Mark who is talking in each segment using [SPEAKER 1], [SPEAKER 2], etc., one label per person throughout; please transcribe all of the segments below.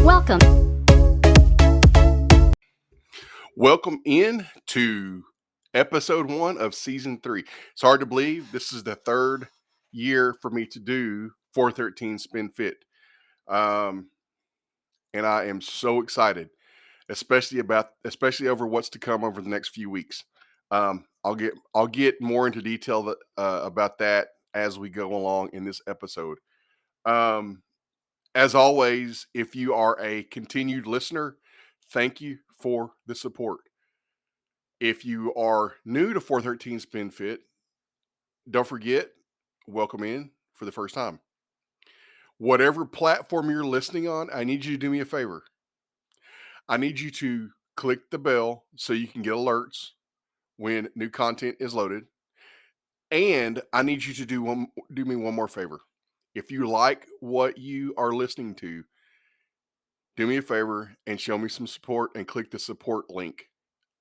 [SPEAKER 1] Welcome.
[SPEAKER 2] Welcome in to episode 1 of season 3. It's hard to believe this is the third year for me to do 413 Spin Fit. And I am so excited, especially over what's to come over the next few weeks. I'll get more into detail about that as we go along in this episode. Um, as always, if you are a continued listener, thank you for the support. If you are new to 413 Spin Fit, don't forget, welcome in for the first time. Whatever platform you're listening on, I need you to do me a favor. I need you to click the bell so you can get alerts when new content is loaded. And I need you to do me one more favor. If you like what you are listening to, do me a favor and show me some support and click the support link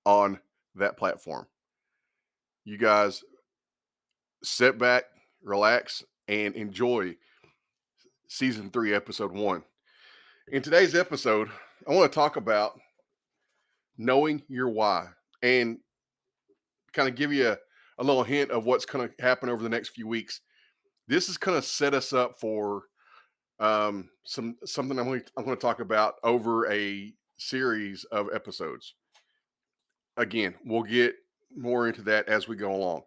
[SPEAKER 2] on that platform. You guys sit back, relax, and enjoy season 3, episode 1. In today's episode, I want to talk about knowing your why and kind of give you a little hint of what's going to happen over the next few weeks. This is going to set us up for something I'm going to talk about over a series of episodes. Again, we'll get more into that as we go along.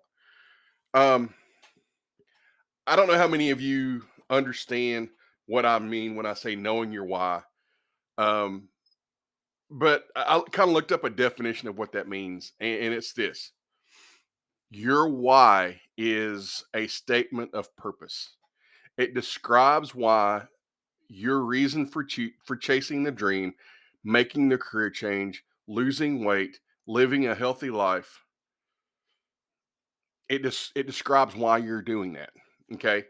[SPEAKER 2] I don't know how many of you understand what I mean when I say knowing your why. Um, but I kind of looked up a definition of what that means, and it's this: your why is a statement of purpose. It describes why your reason for chasing the dream, making the career change, losing weight, living a healthy life. It describes why you're doing that. Okay,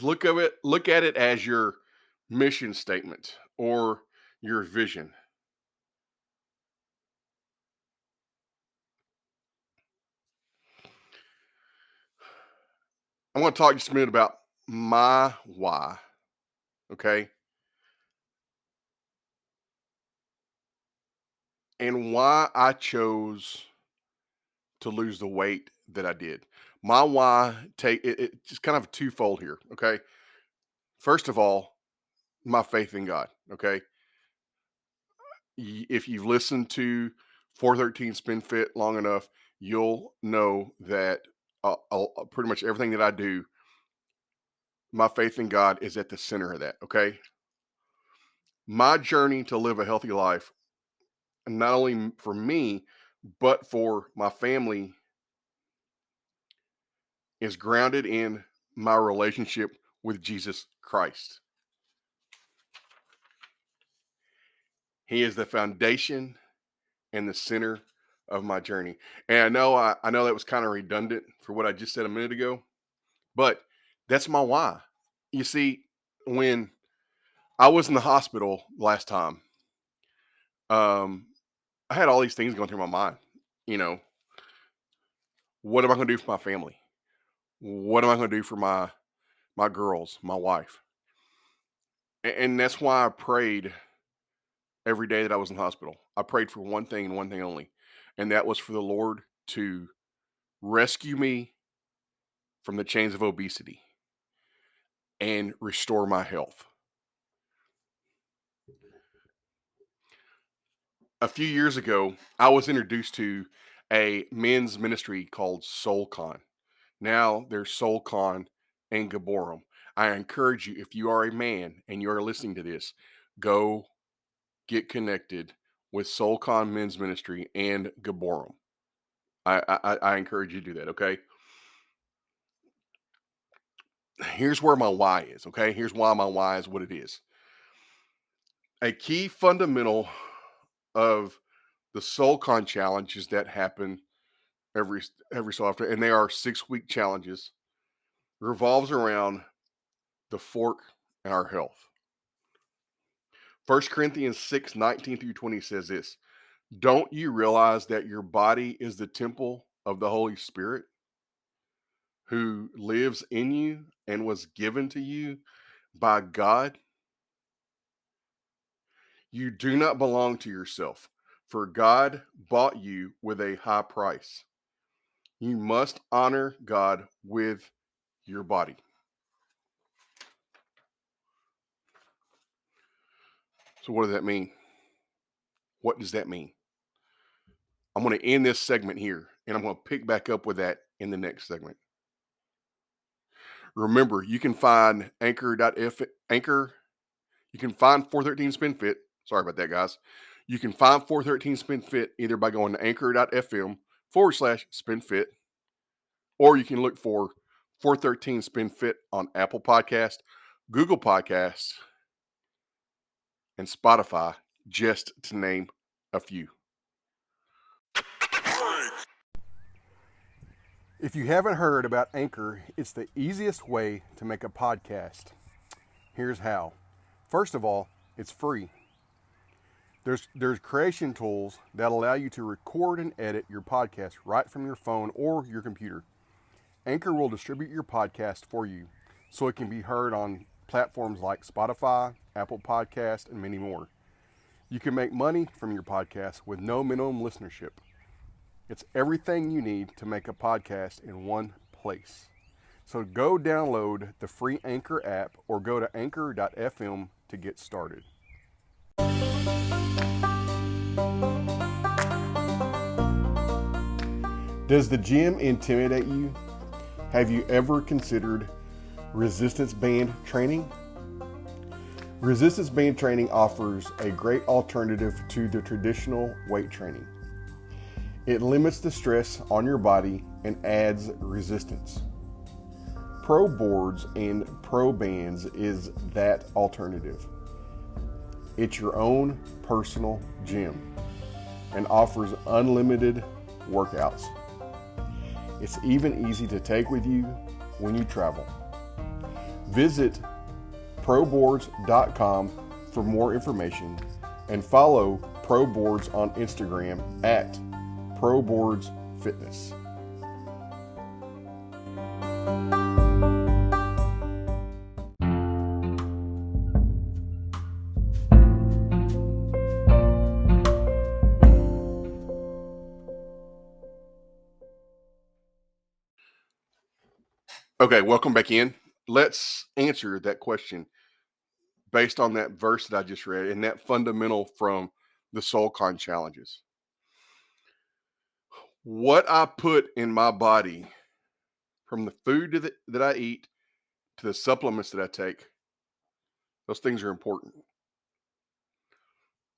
[SPEAKER 2] look at it as your mission statement or your vision. I want to talk just a minute about my why. Okay, and why I chose to lose the weight that I did. My why it's just kind of twofold here. Okay, first of all, my faith in God. Okay, if you've listened to 413 Spin Fit long enough, you'll know that pretty much everything that I do, my faith in God is at the center of that. Okay, my journey to live a healthy life, not only for me but for my family, is grounded in my relationship with Jesus Christ. He is the foundation and the center of my journey. And I know that was kind of redundant for what I just said a minute ago, but that's my why. You see, when I was in the hospital last time, um, I had all these things going through my mind. You know, what am I going to do for my family? What am I going to do for my girls, my wife? And that's why I prayed every day that I was in the hospital. I prayed for one thing and one thing only, and that was for the Lord to rescue me from the chains of obesity and restore my health. A few years ago, I was introduced to a men's ministry called SoulCon. Now there's SoulCon and Gaborum. I encourage you, if you are a man and you are listening to this, go get connected with SoulCon Men's Ministry and Gaborum. I encourage you to do that. Okay. Here's where my why is. Okay. Here's why my why is what it is. A key fundamental of the SoulCon challenges that happen every so often, and they are 6-week challenges, revolves around the fork and our health. 1 Corinthians 6:19-20 says this: don't you realize that your body is the temple of the Holy Spirit who lives in you and was given to you by God? You do not belong to yourself, for God bought you with a high price. You must honor God with your body. So, what does that mean? What does that mean? I'm going to end this segment here and I'm going to pick back up with that in the next segment. Remember, you can find Anchor. You can find 413 Spin Fit. Sorry about that, guys. You can find 413 Spin Fit either by going to anchor.fm/spin fit, or you can look for 413 Spin Fit on Apple Podcast, Google Podcasts, and Spotify, just to name a few. If you haven't heard about Anchor, it's the easiest way to make a podcast. Here's how. First of all, it's free. There's creation tools that allow you to record and edit your podcast right from your phone or your computer. Anchor will distribute your podcast for you so it can be heard on platforms like Spotify, Apple Podcasts, and many more. You can make money from your podcast with no minimum listenership. It's everything you need to make a podcast in one place. So go download the free Anchor app or go to anchor.fm to get started. Does the gym intimidate you? Have you ever considered resistance band training? Resistance band training offers a great alternative to the traditional weight training. It limits the stress on your body and adds resistance. Pro boards and pro bands is that alternative. It's your own personal gym and offers unlimited workouts. It's even easy to take with you when you travel. Visit proboards.com for more information and follow ProBoards on Instagram at ProBoardsFitness. Okay, welcome back in. Let's answer that question based on that verse that I just read and that fundamental from the SoulCon challenges. What I put in my body, from the food that I eat to the supplements that I take, those things are important.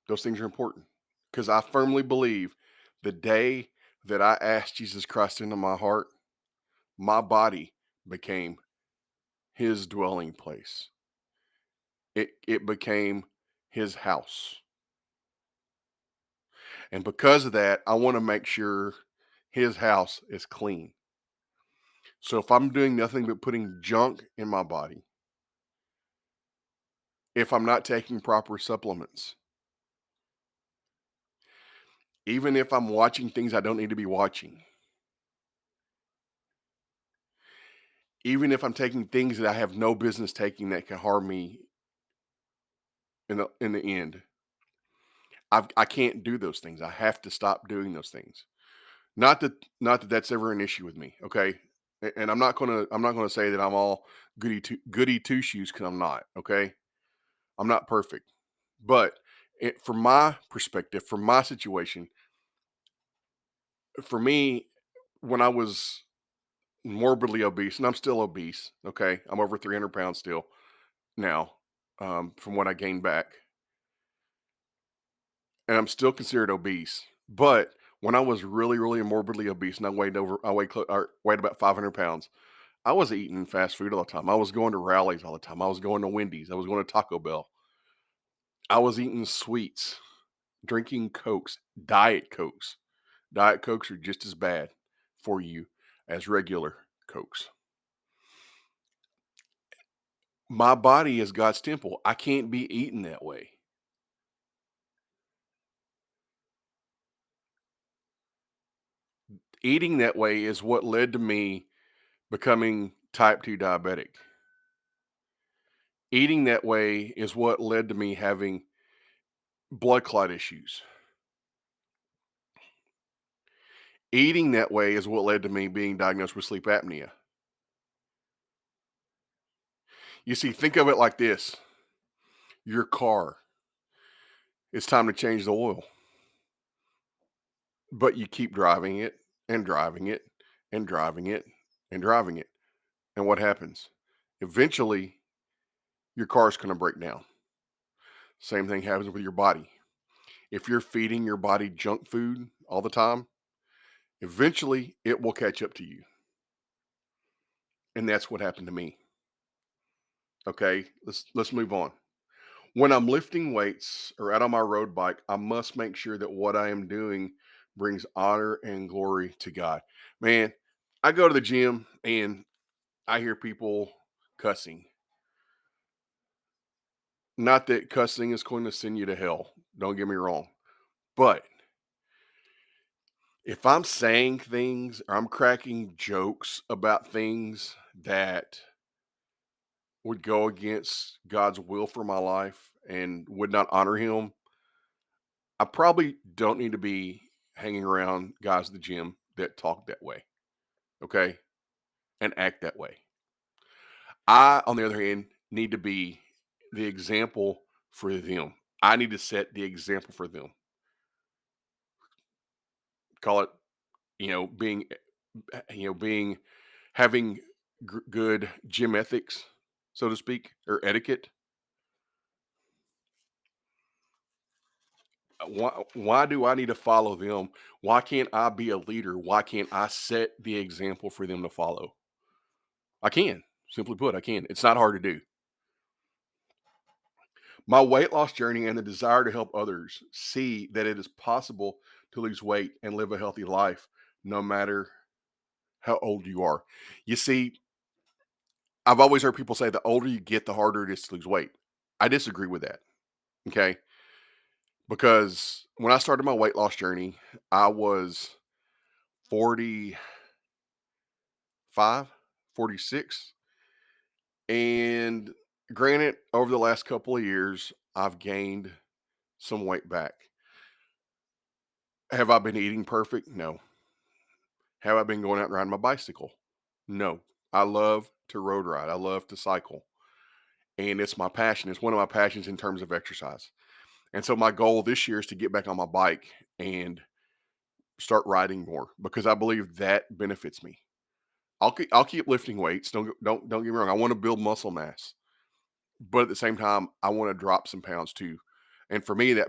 [SPEAKER 2] Those things are important because I firmly believe the day that I asked Jesus Christ into my heart, my body became his dwelling place. It became his house. And because of that, I want to make sure his house is clean. So if I'm doing nothing but putting junk in my body, if I'm not taking proper supplements, even if I'm watching things I don't need to be watching, even if I'm taking things that I have no business taking that can harm me in the end, I can't do those things. I have to stop doing those things. Not that that's ever an issue with me. Okay, and I'm not gonna say that I'm all goody two shoes because I'm not. Okay, I'm not perfect, but from my perspective, from my situation, for me, when I was morbidly obese, and I'm still obese. Okay, I'm over 300 pounds still now, from what I gained back, and I'm still considered obese. But when I was really morbidly obese, and I weighed about 500 pounds, I was eating fast food all the time. I was going to rallies all the time. I was going to Wendy's. I was going to Taco Bell. I was eating sweets, drinking Cokes, Diet Cokes. Diet Cokes are just as bad for you as regular Cokes. My body is God's temple. I can't be eaten that way. Eating that way is what led to me becoming type 2 diabetic. Eating that way is what led to me having blood clot issues. Eating that way is what led to me being diagnosed with sleep apnea. You see, think of it like this: your car, it's time to change the oil, but you keep driving it and driving it and driving it and driving it. And what happens? Eventually, your car's going to break down. Same thing happens with your body. If you're feeding your body junk food all the time, eventually it will catch up to you. And that's what happened to me. Okay, let's move on. When I'm lifting weights or out on my road bike, I must make sure that what I am doing brings honor and glory to God. Man, I go to the gym and I hear people cussing. Not that cussing is going to send you to hell. Don't get me wrong. But if I'm saying things or I'm cracking jokes about things that would go against God's will for my life and would not honor him, I probably don't need to be hanging around guys at the gym that talk that way, okay, and act that way. I, on the other hand, need to be the example for them. I need to set the example for them. Call it, being, being having good gym ethics, so to speak, or etiquette. Why do I need to follow them? Why can't I be a leader? Why can't I set the example for them to follow? I can. Simply put, I can. It's not hard to do. My weight loss journey and the desire to help others see that it is possible to lose weight and live a healthy life no matter how old you are. You see, I've always heard people say the older you get, the harder it is to lose weight. I disagree with that. Okay. Because when I started my weight loss journey, I was 45, 46. And granted, over the last couple of years, I've gained some weight back. Have I been eating perfect? No. Have I been going out and riding my bicycle? No. I love to road ride. I love to cycle. And it's my passion. It's one of my passions in terms of exercise. And so my goal this year is to get back on my bike and start riding more because I believe that benefits me. I'll keep lifting weights. Don't get me wrong. I want to build muscle mass, but at the same time, I want to drop some pounds too. And for me,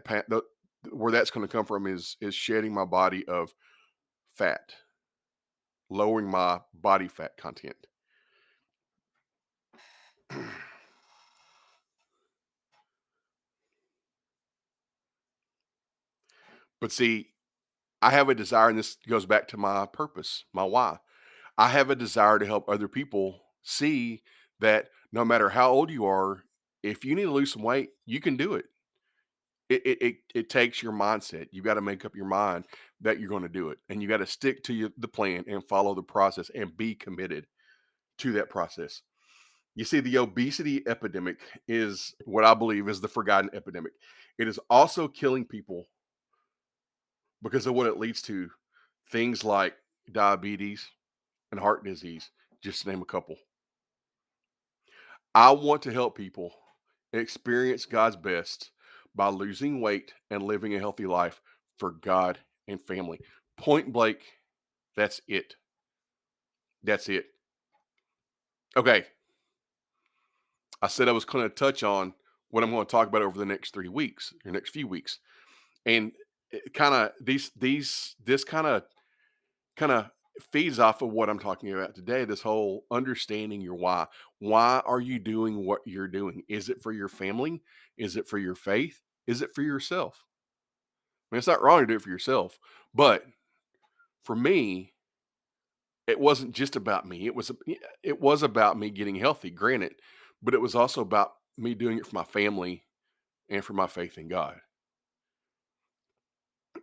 [SPEAKER 2] where that's going to come from is shedding my body of fat, lowering my body fat content. But see, I have a desire, and this goes back to my purpose, my why. I have a desire to help other people see that no matter how old you are, if you need to lose some weight, you can do it. It takes your mindset. You got to make up your mind that you're going to do it, and you got to stick to the plan and follow the process and be committed to that process. You see, the obesity epidemic is what I believe is the forgotten epidemic. It is also killing people because of what it leads to. Things like diabetes and heart disease, just to name a couple. I want to help people experience God's best by losing weight and living a healthy life for God and family. Point blank, that's it. That's it. Okay, I said I was going to touch on what I'm going to talk about over the next 3 weeks, or next few weeks, and kind of this kind of feeds off of what I'm talking about today. This whole understanding your why. Why are you doing what you're doing? Is it for your family? Is it for your faith? Is it for yourself? I mean, it's not wrong to do it for yourself, but for me, it wasn't just about me. It was about me getting healthy, granted, but it was also about me doing it for my family and for my faith in God.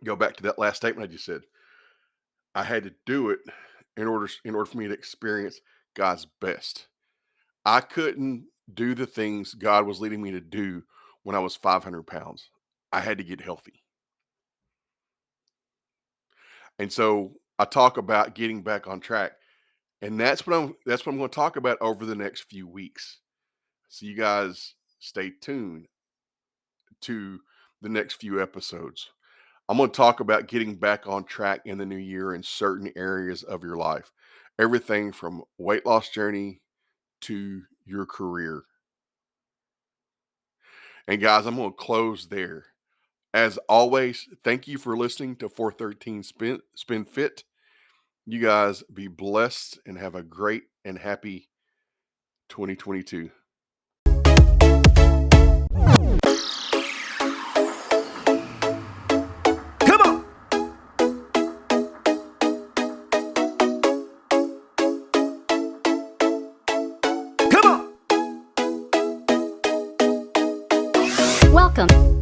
[SPEAKER 2] Go back to that last statement I just said. I had to do it in order for me to experience God's best. I couldn't do the things God was leading me to do when I was 500 pounds. I had to get healthy. And so I talk about getting back on track. And that's what I'm going to talk about over the next few weeks. So you guys stay tuned to the next few episodes. I'm going to talk about getting back on track in the new year in certain areas of your life. Everything from weight loss journey to your career. And guys, I'm going to close there. As always, thank you for listening to 413 Spin Fit. You guys be blessed and have a great and happy 2022.
[SPEAKER 1] Come on. Come on.
[SPEAKER 3] Welcome